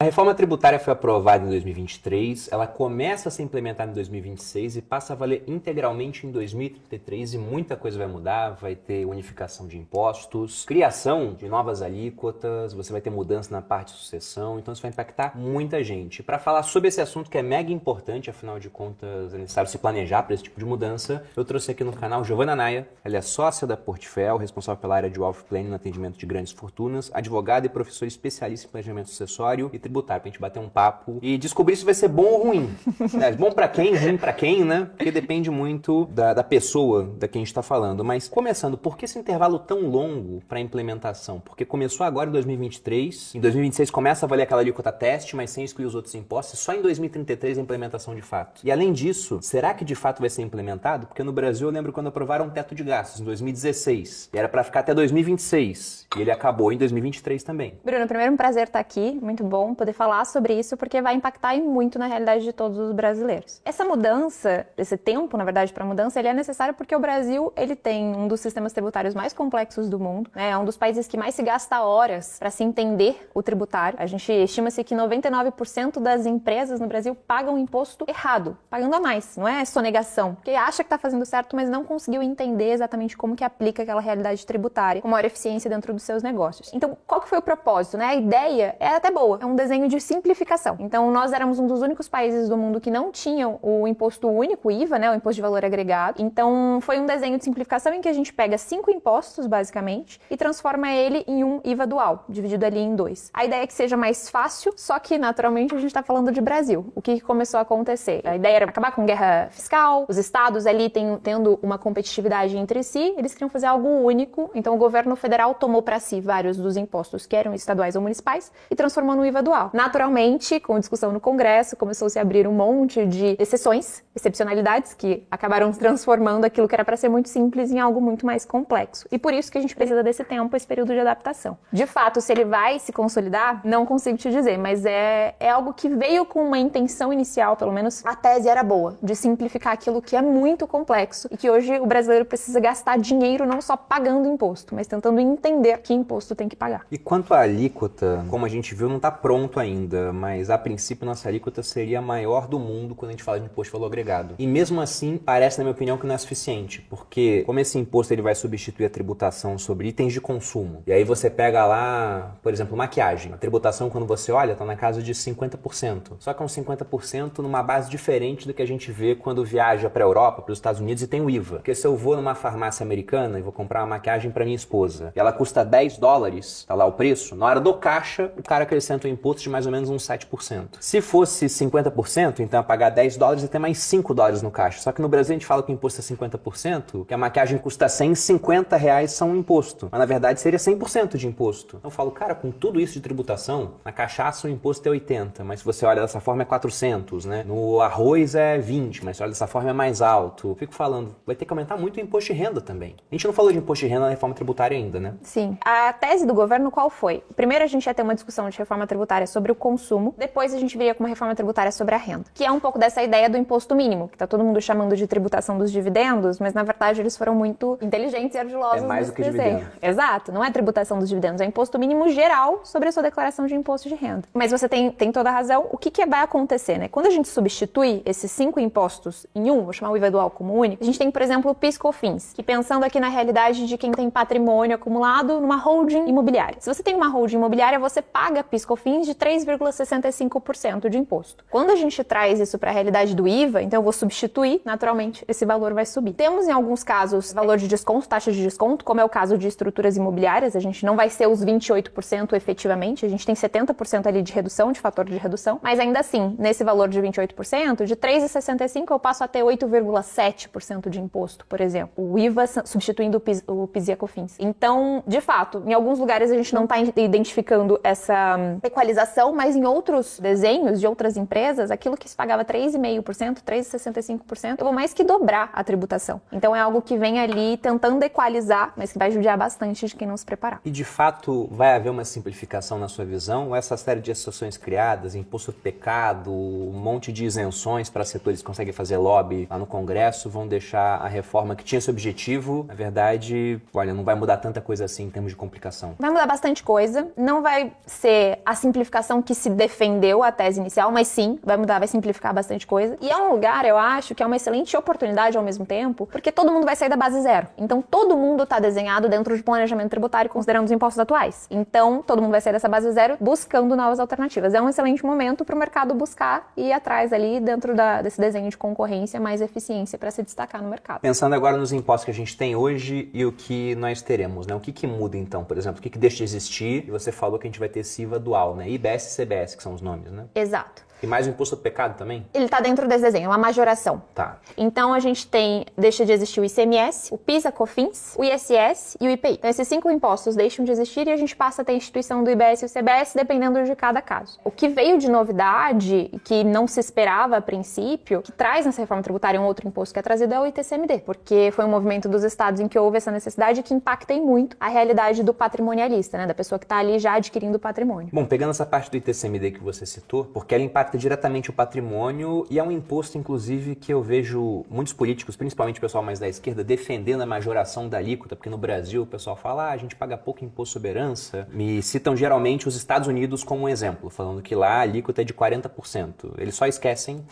A reforma tributária foi aprovada em 2023, ela começa a ser implementada em 2026 e passa a valer integralmente em 2033 e muita coisa vai mudar, vai ter unificação de impostos, criação de novas alíquotas, você vai ter mudança na parte de sucessão, então isso vai impactar muita gente. Para falar sobre esse assunto que é mega importante, afinal de contas é necessário se planejar para esse tipo de mudança, eu trouxe aqui no canal Giovana Naia, ela é sócia da Portfel, responsável pela área de Wealth Planning no atendimento de grandes fortunas, advogada e professora especialista em planejamento sucessório e tributário, pra gente bater um papo e descobrir se vai ser bom ou ruim. É bom pra quem, ruim pra quem, né? Porque depende muito da pessoa da quem a gente tá falando. Mas, começando, por que esse intervalo tão longo pra implementação? Porque começou agora em 2023, em 2026 começa a valer aquela alíquota teste, mas sem excluir os outros impostos, só em 2033 a implementação de fato. E além disso, será que de fato vai ser implementado? Porque no Brasil eu lembro quando aprovaram o teto de gastos, em 2016, e era pra ficar até 2026, e ele acabou em 2023 também. Bruno, primeiro um prazer estar aqui, muito bom poder falar sobre isso, porque vai impactar muito na realidade de todos os brasileiros. Essa mudança, esse tempo, na verdade, para mudança, ele é necessário porque o Brasil, ele tem um dos sistemas tributários mais complexos do mundo, né? É um dos países que mais se gasta horas para se entender o tributário. A gente estima-se que 99% das empresas no Brasil pagam imposto errado, pagando a mais, não é sonegação, porque acha que está fazendo certo, mas não conseguiu entender exatamente como que aplica aquela realidade tributária com maior eficiência dentro dos seus negócios. Então, qual que foi o propósito, né? A ideia é até boa, é um desenho de simplificação. Então, nós éramos um dos únicos países do mundo que não tinham o imposto único, o IVA, né, o imposto de valor agregado. Então, foi um desenho de simplificação em que a gente pega 5 impostos, basicamente, e transforma ele em um IVA dual, dividido ali em 2. A ideia é que seja mais fácil, só que, naturalmente, a gente está falando de Brasil. O que começou a acontecer? A ideia era acabar com guerra fiscal, os estados ali tendo uma competitividade entre si, eles queriam fazer algo único, então o governo federal tomou para si vários dos impostos que eram estaduais ou municipais e transformou no IVA dual. Naturalmente, com discussão no Congresso, começou-se a abrir um monte de exceções, excepcionalidades, que acabaram transformando aquilo que era para ser muito simples em algo muito mais complexo. E por isso que a gente precisa desse tempo, esse período de adaptação. De fato, se ele vai se consolidar, não consigo te dizer, mas é algo que veio com uma intenção inicial, pelo menos a tese era boa, de simplificar aquilo que é muito complexo e que hoje o brasileiro precisa gastar dinheiro não só pagando imposto, mas tentando entender que imposto tem que pagar. E quanto à alíquota, como a gente viu, não está pronto ainda, mas a princípio nossa alíquota seria a maior do mundo quando a gente fala de imposto de valor agregado. E mesmo assim, parece, na minha opinião, que não é suficiente, porque como esse imposto ele vai substituir a tributação sobre itens de consumo, e aí você pega lá, por exemplo, maquiagem. A tributação, quando você olha, está na casa de 50%. Só que é um 50% numa base diferente do que a gente vê quando viaja para a Europa, para os Estados Unidos e tem o IVA. Porque se eu vou numa farmácia americana e vou comprar uma maquiagem para minha esposa, e ela custa $10, tá lá o preço, na hora do caixa, o cara acrescenta o imposto de mais ou menos uns 7%. Se fosse 50%, então ia pagar $10 e ter mais $5 no caixa. Só que no Brasil a gente fala que o imposto é 50%, que a maquiagem custa R$150 são um imposto. Mas na verdade seria 100% de imposto. Então eu falo, cara, com tudo isso de tributação, na cachaça o imposto é 80, mas se você olha dessa forma é 400, né? No arroz é 20, mas se olha dessa forma é mais alto. Eu fico falando, vai ter que aumentar muito o imposto de renda também. A gente não falou de imposto de renda na reforma tributária ainda, né? Sim. A tese do governo qual foi? Primeiro a gente ia ter uma discussão de reforma tributária sobre o consumo, depois a gente veio com uma reforma tributária sobre a renda, que é um pouco dessa ideia do imposto mínimo, que tá todo mundo chamando de tributação dos dividendos, mas na verdade eles foram muito inteligentes e ardilosos. É mais do que dividendo. Exato, não é tributação dos dividendos, é imposto mínimo geral sobre a sua declaração de imposto de renda. Mas você tem toda a razão, o que vai acontecer, né? Quando a gente substitui esses 5 impostos em um, vou chamar o IVA dual como único, a gente tem, por exemplo, o PIS/COFINS, que pensando aqui na realidade de quem tem patrimônio acumulado numa holding imobiliária. Se você tem uma holding imobiliária, você paga PIS/COFINS de 3,65% de imposto. Quando a gente traz isso para a realidade do IVA, então eu vou substituir, naturalmente, esse valor vai subir. Temos em alguns casos valor de desconto, taxa de desconto, como é o caso de estruturas imobiliárias, a gente não vai ser os 28% efetivamente, a gente tem 70% ali de redução, de fator de redução, mas ainda assim, nesse valor de 28%, de 3,65% eu passo a ter 8,7% de imposto, por exemplo. O IVA substituindo o PIS e a COFINS. Então, de fato, em alguns lugares a gente não está identificando essa equalização, mas em outros desenhos de outras empresas, aquilo que se pagava 3,5%, 65%, eu vou mais que dobrar a tributação. Então é algo que vem ali tentando equalizar, mas que vai judiar bastante de quem não se preparar. E de fato vai haver uma simplificação na sua visão? Ou essa série de associações criadas, imposto do pecado, um monte de isenções para setores que conseguem fazer lobby lá no Congresso, vão deixar a reforma que tinha esse objetivo, na verdade, olha, não vai mudar tanta coisa assim em termos de complicação? Vai mudar bastante coisa, não vai ser a simplificação que se defendeu a tese inicial, mas sim, vai mudar, vai simplificar bastante coisa. E é um lugar, eu acho, que é uma excelente oportunidade ao mesmo tempo, porque todo mundo vai sair da base zero. Então, todo mundo está desenhado dentro de planejamento tributário, considerando os impostos atuais. Então, todo mundo vai sair dessa base zero buscando novas alternativas. É um excelente momento para o mercado buscar e ir atrás ali dentro desse desenho de concorrência, mais eficiência para se destacar no mercado. Pensando agora nos impostos que a gente tem hoje e o que nós teremos, né? O que muda então, por exemplo? O que deixa de existir? E você falou que a gente vai ter esse IVA dual, né? IBS e CBS, que são os nomes, né? Exato. E mais o imposto do pecado também? Ele está dentro desse desenho, uma majoração. Tá. Então a gente deixa de existir o ICMS, o PIS, a COFINS, o ISS e o IPI. Então esses 5 impostos deixam de existir e a gente passa a ter a instituição do IBS e o CBS dependendo de cada caso. O que veio de novidade, que não se esperava a princípio, que traz nessa reforma tributária um outro imposto que é trazido é o ITCMD, porque foi um movimento dos estados em que houve essa necessidade que impacta muito a realidade do patrimonialista, né, da pessoa que está ali já adquirindo patrimônio. Bom, pegando essa parte do ITCMD que você citou, porque ela impacta diretamente o patrimônio e é um imposto, inclusive, que eu vejo muitos políticos, principalmente o pessoal mais da esquerda, defendendo a majoração da alíquota, porque no Brasil o pessoal fala, a gente paga pouco imposto sobre herança. Me citam geralmente os Estados Unidos como um exemplo, falando que lá a alíquota é de 40%. Eles só esquecem,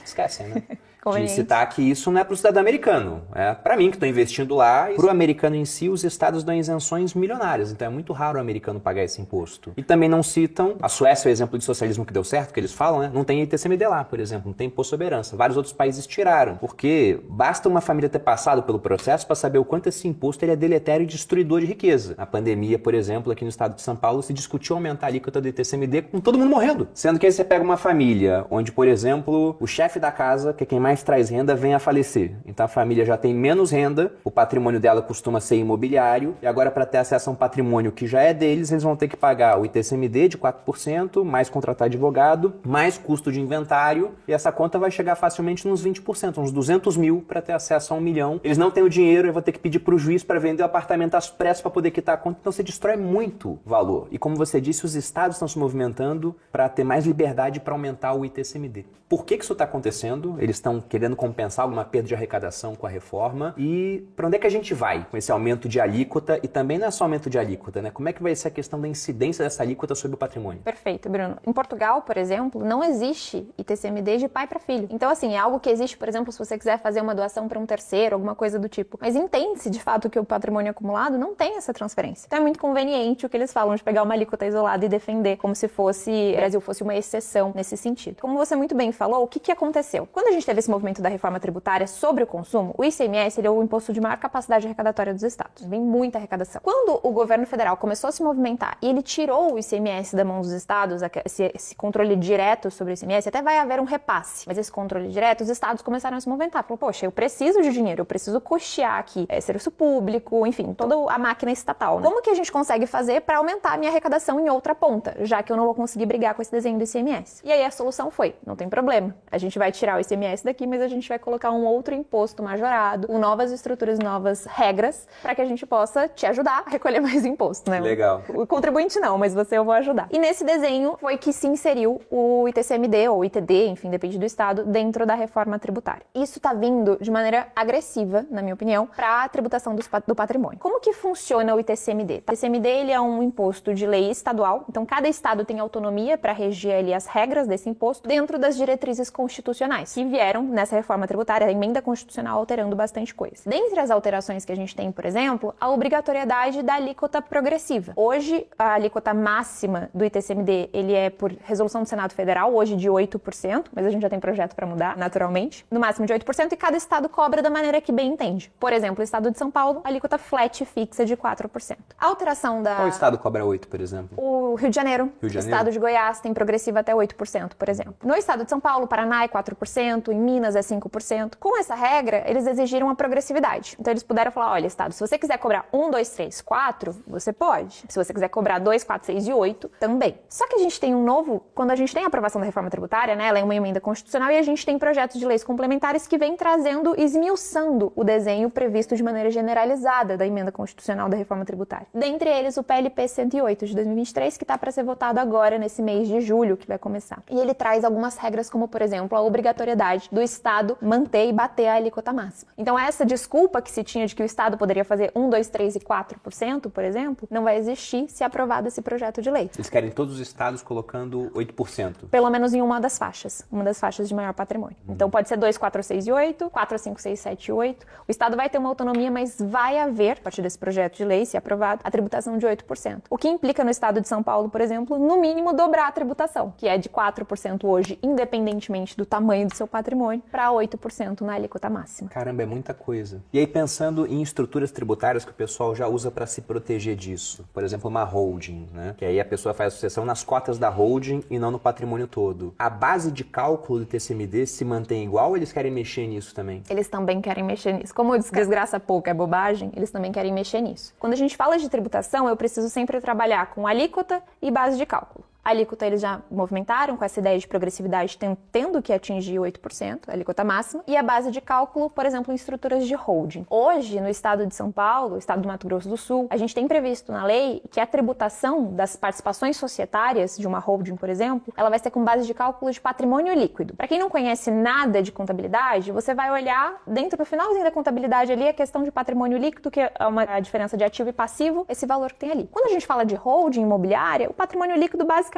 né? De citar que isso não é para o cidadão americano, é para mim que estou investindo lá. E para o americano em si, os estados dão isenções milionárias, então é muito raro o americano pagar esse imposto. E também não citam, a Suécia é o exemplo de socialismo que deu certo, que eles falam, né? Não tem ITCMD lá, por exemplo, não tem imposto sobre herança. Vários outros países tiraram, porque basta uma família ter passado pelo processo para saber o quanto esse imposto ele é deletério e destruidor de riqueza. Na pandemia, por exemplo, aqui no estado de São Paulo, se discutiu aumentar a alíquota do ITCMD com todo mundo morrendo. Sendo que aí você pega uma família onde, por exemplo, o chefe da casa, que é quem mais traz renda, vem a falecer. Então a família já tem menos renda, o patrimônio dela costuma ser imobiliário, e agora para ter acesso a um patrimônio que já é deles, eles vão ter que pagar o ITCMD de 4%, mais contratar advogado, mais custo de inventário, e essa conta vai chegar facilmente nos 20%, uns 200 mil para ter acesso a 1 milhão. Eles não têm o dinheiro, eu vou ter que pedir para o juiz para vender o apartamento às pressas para poder quitar a conta, então você destrói muito valor. E como você disse, os estados estão se movimentando para ter mais liberdade para aumentar o ITCMD. Por que isso está acontecendo? Eles estão querendo compensar alguma perda de arrecadação com a reforma. E para onde é que a gente vai com esse aumento de alíquota? E também não é só aumento de alíquota, né? Como é que vai ser a questão da incidência dessa alíquota sobre o patrimônio? Perfeito, Bruno. Em Portugal, por exemplo, não existe ITCMD de pai para filho. Então, assim, é algo que existe, por exemplo, se você quiser fazer uma doação para um terceiro, alguma coisa do tipo. Mas entende-se, de fato, que o patrimônio acumulado não tem essa transferência. Então é muito conveniente o que eles falam de pegar uma alíquota isolada e defender como se o Brasil fosse uma exceção nesse sentido. Como você muito bem falou, o que aconteceu? Quando a gente teve esse movimento da reforma tributária sobre o consumo, o ICMS ele é o imposto de maior capacidade arrecadatória dos estados. Vem muita arrecadação. Quando o governo federal começou a se movimentar e ele tirou o ICMS da mão dos estados, esse controle direto sobre o ICMS, até vai haver um repasse, mas esse controle direto, os estados começaram a se movimentar. Falou, poxa, eu preciso de dinheiro, eu preciso custear aqui serviço público, enfim, toda a máquina estatal, né? Como que a gente consegue fazer para aumentar a minha arrecadação em outra ponta, já que eu não vou conseguir brigar com esse desenho do ICMS? E aí a solução foi, não tem problema, a gente vai tirar o ICMS daqui, mas a gente vai colocar um outro imposto majorado, com novas estruturas, novas regras, para que a gente possa te ajudar a recolher mais imposto, né? Legal. O contribuinte não, mas você eu vou ajudar. E nesse desenho foi que se inseriu o ITCMD ou ITD, enfim, depende do estado, dentro da reforma tributária. Isso está vindo de maneira agressiva, na minha opinião, para a tributação do patrimônio. Como que funciona o ITCMD? O ITCMD ele é um imposto de lei estadual, então cada estado tem autonomia para reger ali as regras desse imposto dentro das diretrizes constitucionais, que vieram nessa reforma tributária, a emenda constitucional alterando bastante coisa. Dentre as alterações que a gente tem, por exemplo, a obrigatoriedade da alíquota progressiva. Hoje, a alíquota máxima do ITCMD, ele é por resolução do Senado Federal, hoje de 8%, mas a gente já tem projeto para mudar, naturalmente, no máximo de 8%, e cada estado cobra da maneira que bem entende. Por exemplo, o estado de São Paulo, a alíquota flat fixa de 4%. A alteração da... Qual estado cobra 8%, por exemplo? O Rio de Janeiro. O estado de Goiás tem progressiva até 8%, por exemplo. No estado de São Paulo, Paraná é 4%, em Minas Minas é 5%. Com essa regra, eles exigiram a progressividade. Então eles puderam falar, olha, Estado, se você quiser cobrar 1, 2, 3, 4, você pode. Se você quiser cobrar 2, 4, 6 e 8, também. Só que a gente tem um novo, quando a gente tem a aprovação da reforma tributária, né, ela é uma emenda constitucional e a gente tem projetos de leis complementares que vêm trazendo, esmiuçando o desenho previsto de maneira generalizada da emenda constitucional da reforma tributária. Dentre eles, o PLP 108 de 2023, que está para ser votado agora, nesse mês de julho, que vai começar. E ele traz algumas regras, como, por exemplo, a obrigatoriedade do Estado manter e bater a alíquota máxima. Então, essa desculpa que se tinha de que o Estado poderia fazer 1, 2, 3 e 4%, por exemplo, não vai existir se aprovado esse projeto de lei. Eles querem todos os estados colocando 8%. Pelo menos em uma das faixas de maior patrimônio. Então, pode ser 2, 4, 6 e 8, 4, 5, 6, 7 e 8. O Estado vai ter uma autonomia, mas vai haver, a partir desse projeto de lei, se aprovado, a tributação de 8%. O que implica no Estado de São Paulo, por exemplo, no mínimo dobrar a tributação, que é de 4% hoje, independentemente do tamanho do seu patrimônio, para 8% na alíquota máxima. Caramba, é muita coisa. E aí, pensando em estruturas tributárias que o pessoal já usa para se proteger disso. Por exemplo, uma holding, né? Que aí a pessoa faz a sucessão nas cotas da holding e não no patrimônio todo. A base de cálculo do TCMD se mantém igual ou eles querem mexer nisso também? Eles também querem mexer nisso. Como desgraça pouca é bobagem, eles também querem mexer nisso. Quando a gente fala de tributação, eu preciso sempre trabalhar com alíquota e base de cálculo. A alíquota eles já movimentaram com essa ideia de progressividade, tendo que atingir 8%, a alíquota máxima, e a base de cálculo, por exemplo, em estruturas de holding. Hoje, no estado de São Paulo, estado do Mato Grosso do Sul, a gente tem previsto na lei que a tributação das participações societárias de uma holding, por exemplo, ela vai ser com base de cálculo de patrimônio líquido. Para quem não conhece nada de contabilidade, você vai olhar dentro do finalzinho da contabilidade ali a questão de patrimônio líquido, que é a diferença de ativo e passivo, esse valor que tem ali. Quando a gente fala de holding imobiliária, o patrimônio líquido basicamente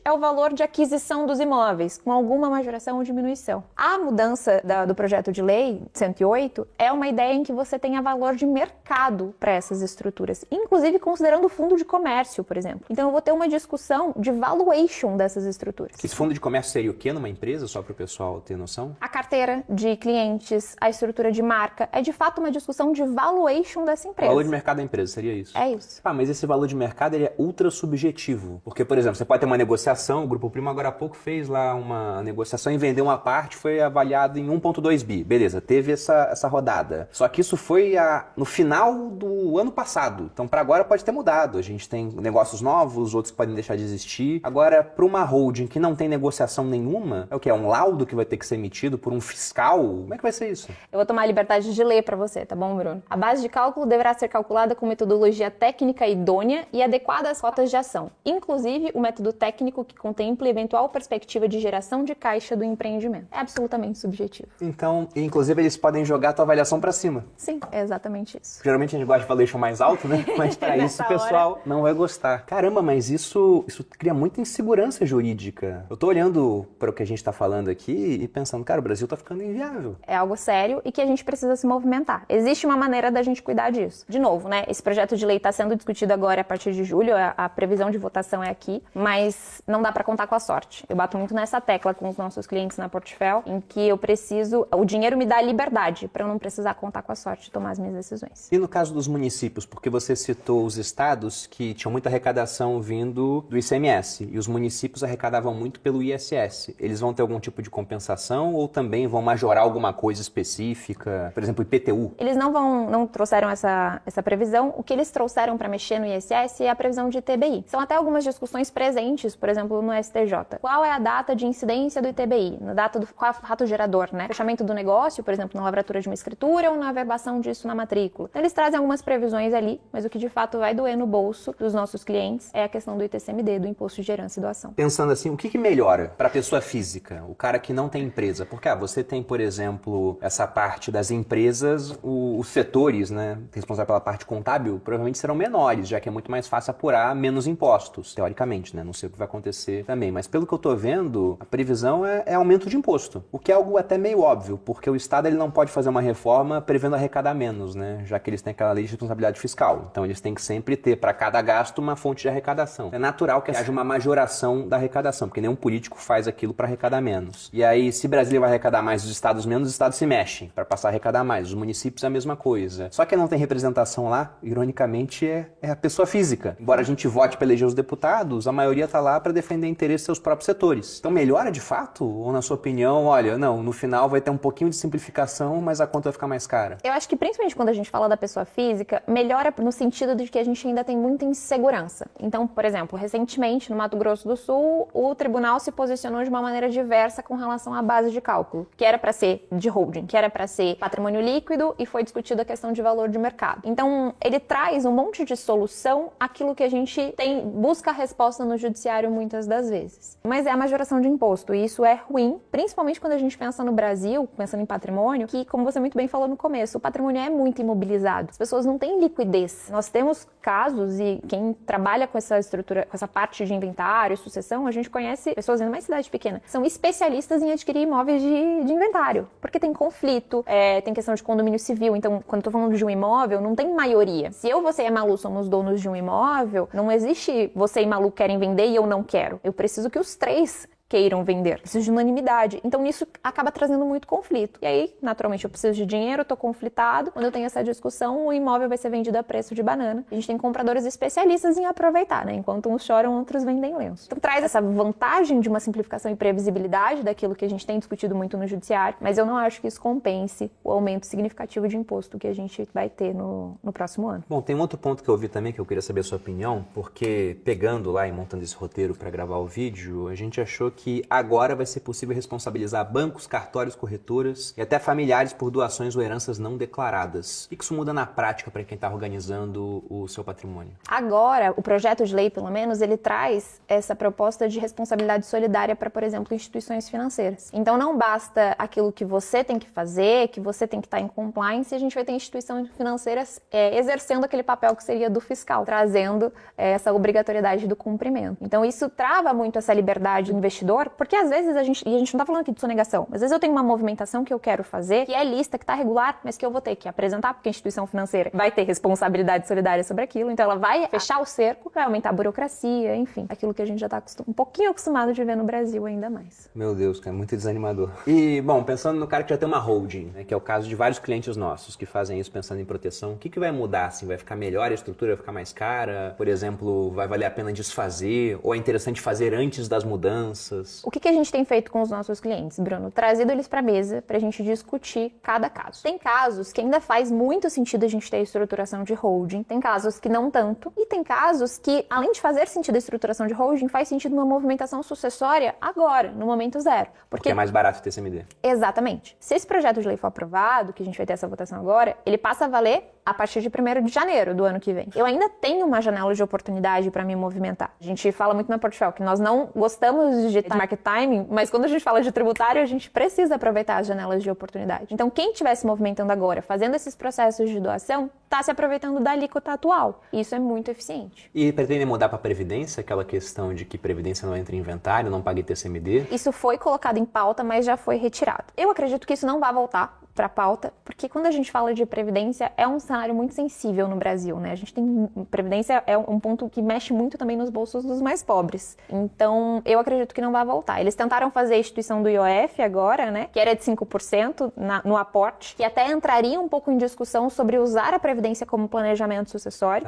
é o valor de aquisição dos imóveis, com alguma majoração ou diminuição. A mudança do projeto de lei 108 é uma ideia em que você tenha valor de mercado para essas estruturas, inclusive considerando o fundo de comércio, por exemplo. Então eu vou ter uma discussão de valuation dessas estruturas. Esse fundo de comércio seria o quê numa empresa, só para o pessoal ter noção? A carteira de clientes, a estrutura de marca, é de fato uma discussão de valuation dessa empresa. O valor de mercado da empresa, seria isso? É isso. Ah, mas esse valor de mercado ele é ultra subjetivo. Porque, por exemplo, você pode ter uma negociação, o Grupo Primo agora há pouco fez lá uma negociação e vendeu uma parte, foi avaliado em 1,2 bi. Beleza, teve essa rodada. Só que isso foi no final do ano passado. Então, para agora pode ter mudado. A gente tem negócios novos, outros que podem deixar de existir. Agora, para uma holding que não tem negociação nenhuma, é o quê? É um laudo que vai ter que ser emitido por um fiscal? Como é que vai ser isso? Eu vou tomar a liberdade de ler para você, tá bom, Bruno? A base de cálculo deverá ser calculada com metodologia técnica idônea e adequada às cotas de ação, inclusive o método técnico que contemple eventual perspectiva de geração de caixa do empreendimento. É absolutamente subjetivo. Então, inclusive, eles podem jogar a tua avaliação para cima. Sim, é exatamente isso. Geralmente a gente gosta de valuation mais alto, né? Mas para isso o pessoal não vai gostar. Caramba, mas isso cria muita insegurança jurídica. Eu tô olhando para o que a gente tá falando aqui e pensando, cara, o Brasil tá ficando inviável. É algo sério e que a gente precisa se movimentar. Existe uma maneira da gente cuidar disso. De novo, né? Esse projeto de lei está sendo discutido agora a partir de julho, a previsão de votação é aqui, mas não dá para contar com a sorte. Eu bato muito nessa tecla com os nossos clientes na Portfel, em que o dinheiro me dá a liberdade para eu não precisar contar com a sorte de tomar as minhas decisões. E no caso dos municípios, porque você citou os estados que tinham muita arrecadação vindo do ICMS e os municípios arrecadavam muito pelo ISS. Eles vão ter algum tipo de compensação ou também vão majorar alguma coisa específica? Por exemplo, IPTU? Eles não trouxeram essa previsão. O que eles trouxeram para mexer no ISS é a previsão de ITBI. São até algumas discussões presentes, por exemplo, no STJ. Qual é a data de incidência do ITBI? Na data qual é o fato gerador, né? Fechamento do negócio, por exemplo, na lavratura de uma escritura ou na averbação disso na matrícula. Então, eles trazem algumas previsões ali, mas o que de fato vai doer no bolso dos nossos clientes é a questão do ITCMD, do Imposto de Herança e Doação. Pensando assim, o que melhora para a pessoa física, o cara que não tem empresa? Porque você tem, por exemplo, essa parte das empresas, os setores, né, responsáveis pela parte contábil, provavelmente serão menores, já que é muito mais fácil apurar menos impostos, teoricamente, né? Não sei o que vai acontecer também, mas pelo que eu tô vendo, a previsão é aumento de imposto, o que é algo até meio óbvio, porque o Estado ele não pode fazer uma reforma prevendo arrecadar menos, né? Já que eles têm aquela lei de responsabilidade fiscal. Então eles têm que sempre ter para cada gasto uma fonte de arrecadação. É natural que haja uma majoração da arrecadação, porque nenhum político faz aquilo para arrecadar menos. E aí, se Brasília vai arrecadar mais, os estados menos, os estados se mexem para passar a arrecadar mais. Os municípios é a mesma coisa. Só que não tem representação lá, ironicamente, é a pessoa física. Embora a gente vote para eleger os deputados, a maioria maioria está lá para defender interesses dos seus próprios setores. Então melhora de fato? Ou na sua opinião, olha, não, no final vai ter um pouquinho de simplificação, mas a conta vai ficar mais cara? Eu acho que principalmente quando a gente fala da pessoa física, melhora no sentido de que a gente ainda tem muita insegurança. Então, por exemplo, recentemente no Mato Grosso do Sul, o tribunal se posicionou de uma maneira diversa com relação à base de cálculo, que era para ser de holding, que era para ser patrimônio líquido e foi discutida a questão de valor de mercado. Então, ele traz um monte de solução àquilo que a gente busca a resposta no judiciário muitas das vezes. Mas é a majoração de imposto e isso é ruim, principalmente quando a gente pensa no Brasil, pensando em patrimônio, que, como você muito bem falou no começo, o patrimônio é muito imobilizado. As pessoas não têm liquidez. Nós temos casos e quem trabalha com essa estrutura, com essa parte de inventário, sucessão, a gente conhece pessoas em uma cidade pequena, são especialistas em adquirir imóveis de inventário, porque tem conflito, tem questão de condomínio civil. Então, quando eu tô falando de um imóvel, não tem maioria. Se você e a Malu somos donos de um imóvel, não existe você e Malu querem vender e eu não quero. Eu preciso que os três queiram vender. Preciso de unanimidade. Então, isso acaba trazendo muito conflito. E aí, naturalmente, eu preciso de dinheiro, eu tô conflitado. Quando eu tenho essa discussão, o imóvel vai ser vendido a preço de banana. A gente tem compradores especialistas em aproveitar, né? Enquanto uns choram, outros vendem lenço. Então, traz essa vantagem de uma simplificação e previsibilidade daquilo que a gente tem discutido muito no judiciário, mas eu não acho que isso compense o aumento significativo de imposto que a gente vai ter no próximo ano. Bom, tem um outro ponto que eu vi também que eu queria saber a sua opinião, porque pegando lá e montando esse roteiro para gravar o vídeo, a gente achou que agora vai ser possível responsabilizar bancos, cartórios, corretoras e até familiares por doações ou heranças não declaradas. O que isso muda na prática para quem está organizando o seu patrimônio? Agora, o projeto de lei, pelo menos, ele traz essa proposta de responsabilidade solidária para, por exemplo, instituições financeiras. Então, não basta aquilo que você tem que fazer, que você tem que estar em compliance, e a gente vai ter instituições financeiras exercendo aquele papel que seria do fiscal, trazendo essa obrigatoriedade do cumprimento. Então, isso trava muito essa liberdade do investidor, porque às vezes a gente não está falando aqui de sonegação, às vezes eu tenho uma movimentação que eu quero fazer, que é lista, que está regular, mas que eu vou ter que apresentar, porque a instituição financeira vai ter responsabilidade solidária sobre aquilo, então ela vai fechar o cerco, vai aumentar a burocracia, enfim, aquilo que a gente já está um pouquinho acostumado de ver no Brasil ainda mais. Meu Deus, cara, muito desanimador. E, bom, pensando no cara que já tem uma holding, né, que é o caso de vários clientes nossos que fazem isso pensando em proteção, o que vai mudar, assim? Vai ficar melhor a estrutura, vai ficar mais cara? Por exemplo, vai valer a pena desfazer? Ou é interessante fazer antes das mudanças? O que a gente tem feito com os nossos clientes, Bruno? Trazido eles para a mesa para a gente discutir cada caso. Tem casos que ainda faz muito sentido a gente ter a estruturação de holding, tem casos que não tanto, e tem casos que, além de fazer sentido a estruturação de holding, faz sentido uma movimentação sucessória agora, no momento zero. Porque é mais barato ter CMD. Exatamente. Se esse projeto de lei for aprovado, que a gente vai ter essa votação agora, ele passa a valer a partir de 1º de janeiro do ano que vem. Eu ainda tenho uma janela de oportunidade para me movimentar. A gente fala muito na Portfólio que nós não gostamos de market timing, mas quando a gente fala de tributário, a gente precisa aproveitar as janelas de oportunidade. Então, quem estiver se movimentando agora, fazendo esses processos de doação, está se aproveitando da alíquota atual. Isso é muito eficiente. E pretende mudar para a Previdência, aquela questão de que Previdência não entra em inventário, não paga ITCMD? Isso foi colocado em pauta, mas já foi retirado. Eu acredito que isso não vai voltar para a pauta, porque quando a gente fala de previdência, é um cenário muito sensível no Brasil, né? A gente tem... Previdência é um ponto que mexe muito também nos bolsos dos mais pobres. Então, eu acredito que não vai voltar. Eles tentaram fazer a instituição do IOF agora, né? Que era de 5% no aporte, que até entraria um pouco em discussão sobre usar a previdência como planejamento sucessório.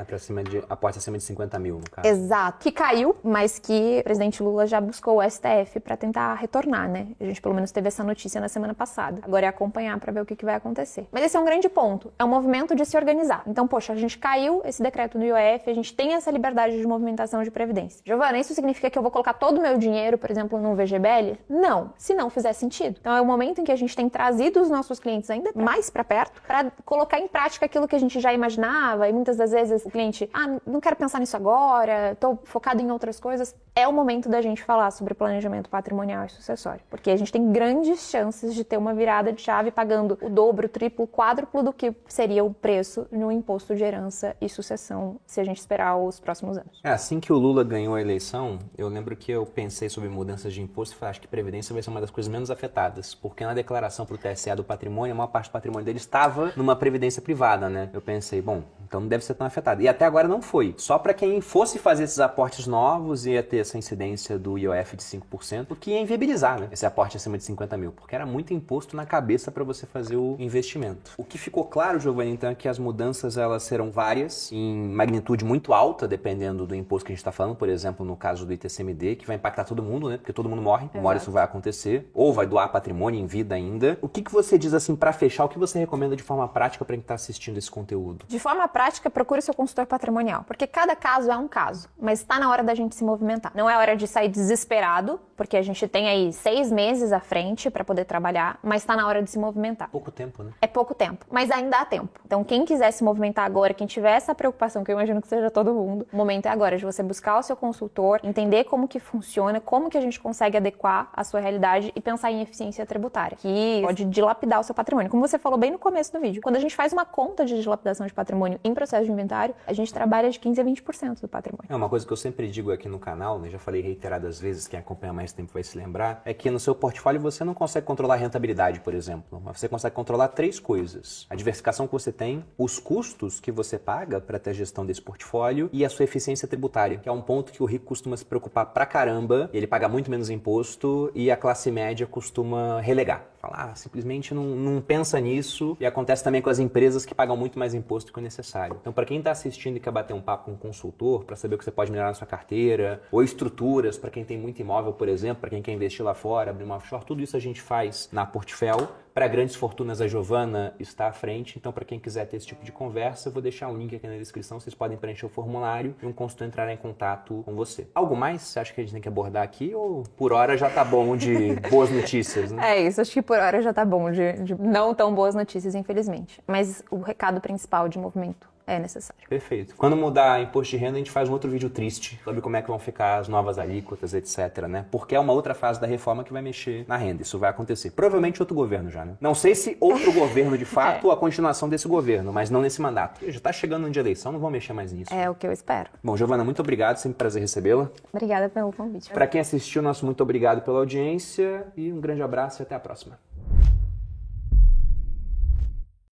Aporte acima de 50 mil, no caso. Exato. Que caiu, mas que o presidente Lula já buscou o STF para tentar retornar, né? A gente pelo menos teve essa notícia na semana passada. Agora é acompanhar para ver o que vai acontecer. Mas esse é um grande ponto. É um movimento de se organizar. Então, poxa, a gente caiu esse decreto no IOF, a gente tem essa liberdade de movimentação de previdência. Giovana, isso significa que eu vou colocar todo o meu dinheiro, por exemplo, num VGBL? Não, se não fizer sentido. Então, é o momento em que a gente tem trazido os nossos clientes ainda mais para perto para colocar em prática aquilo que a gente já imaginava e muitas das vezes o cliente, não quero pensar nisso agora, tô focado em outras coisas. É o momento da gente falar sobre planejamento patrimonial e sucessório, porque a gente tem grandes chances de ter uma virada de chave pagando o dobro, o triplo, o quádruplo do que seria o preço no imposto de herança e sucessão se a gente esperar os próximos anos. Assim que o Lula ganhou a eleição, eu lembro que eu pensei sobre mudanças de imposto e falei, acho que Previdência vai ser uma das coisas menos afetadas, porque na declaração para o TSE do patrimônio, a maior parte do patrimônio dele estava numa Previdência privada, né? Eu pensei, bom, então não deve ser tão afetado. E até agora não foi. Só para quem fosse fazer esses aportes novos ia ter essa incidência do IOF de 5%, o que ia inviabilizar, né, esse aporte acima de 50 mil, porque era muito imposto na cabeça para você fazer o investimento. O que ficou claro, Giovanni, então, é que as mudanças elas serão várias, em magnitude muito alta, dependendo do imposto que a gente está falando, por exemplo, no caso do ITCMD, que vai impactar todo mundo, né, porque todo mundo morre, uma hora isso vai acontecer, ou vai doar patrimônio em vida ainda. O que você diz, assim, para fechar, o que você recomenda de forma prática para quem está assistindo esse conteúdo? De forma prática, procure seu consultor patrimonial, porque cada caso é um caso, mas está na hora da gente se movimentar. Não é hora de sair desesperado, porque a gente tem aí 6 meses à frente para poder trabalhar, mas está na hora de se movimentar. Pouco tempo, né? É pouco tempo, mas ainda há tempo. Então, quem quiser se movimentar agora, quem tiver essa preocupação, que eu imagino que seja todo mundo, o momento é agora de você buscar o seu consultor, entender como que funciona, como que a gente consegue adequar a sua realidade e pensar em eficiência tributária, que pode dilapidar o seu patrimônio. Como você falou bem no começo do vídeo, quando a gente faz uma conta de dilapidação de patrimônio em processo de inventário, a gente trabalha de 15% a 20% do patrimônio. É uma coisa que eu sempre digo aqui no canal, né? Já falei reiteradas vezes, quem acompanha mais tempo vai se lembrar, é que no seu portfólio você não consegue controlar a rentabilidade, por exemplo, mas você consegue controlar 3 coisas: a diversificação que você tem, os custos que você paga para ter a gestão desse portfólio e a sua eficiência tributária, que é um ponto que o rico costuma se preocupar pra caramba, ele paga muito menos imposto e a classe média costuma relegar. Falar, simplesmente não pensa nisso, e acontece também com as empresas que pagam muito mais imposto que o necessário. Então, para quem está assistindo e quer bater um papo com um consultor, para saber o que você pode melhorar na sua carteira, ou estruturas, para quem tem muito imóvel, por exemplo, para quem quer investir lá fora, abrir uma offshore, tudo isso a gente faz na Portfel. Para grandes fortunas, a Giovana está à frente, então para quem quiser ter esse tipo de conversa, eu vou deixar um link aqui na descrição, vocês podem preencher o formulário e um consultor entrará em contato com você. Algo mais você acha que a gente tem que abordar aqui, ou por hora já tá bom de boas notícias, né? É isso, acho que por hora já tá bom de não tão boas notícias, infelizmente. Mas o recado principal de movimento é necessário. Perfeito. Quando mudar imposto de renda, a gente faz um outro vídeo triste sobre como é que vão ficar as novas alíquotas, etc, né? Porque é uma outra fase da reforma que vai mexer na renda. Isso vai acontecer. Provavelmente outro governo já, né? Não sei se outro governo de fato ou a continuação desse governo, mas não nesse mandato. Já tá chegando um ano de eleição, não vão mexer mais nisso. É o que eu espero. Bom, Giovana, muito obrigado. Sempre um prazer recebê-la. Obrigada pelo convite. Para quem assistiu, nosso muito obrigado pela audiência e um grande abraço e até a próxima.